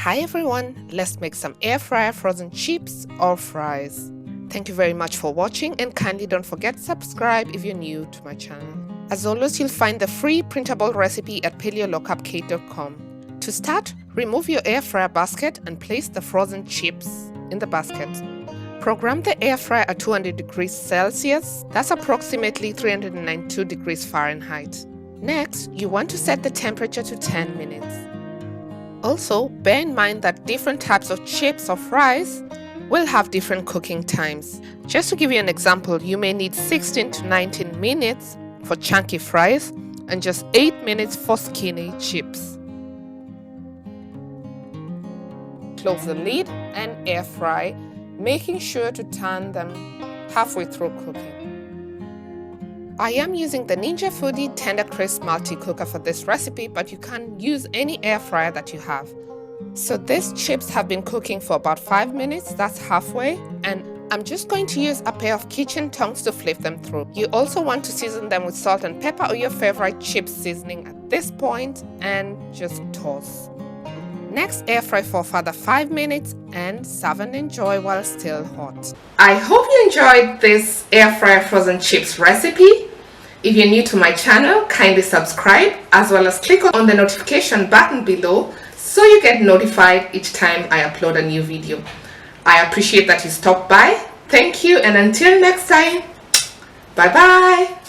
Hi everyone, let's make some air fryer frozen chips or fries. Thank you very much for watching and kindly don't forget to subscribe if you're new to my channel. As always, you'll find the free printable recipe at paleolookupcake.com. To start, remove your air fryer basket and place the frozen chips in the basket. Program the air fryer at 200 degrees Celsius, that's approximately 392 degrees Fahrenheit. Next, you want to set the temperature to 10 minutes. Also, bear in mind that different types of chips or fries will have different cooking times. Just to give you an example, you may need 16 to 19 minutes for chunky fries and just 8 minutes for skinny chips. Close the lid and air fry, making sure to turn them halfway through cooking. I am using the Ninja Foodi Tender Crisp multi-cooker for this recipe, but you can use any air fryer that you have. So these chips have been cooking for about 5 minutes, that's halfway, and I'm just going to use a pair of kitchen tongs to flip them through. You also want to season them with salt and pepper or your favorite chip seasoning at this point and just toss. Next, air fry for further 5 minutes and serve and enjoy while still hot. I hope you enjoyed this air fryer frozen chips recipe. If you're new to my channel, kindly subscribe as well as click on the notification button below so you get notified each time I upload a new video. I appreciate that you stopped by. Thank you, and until next time, bye bye.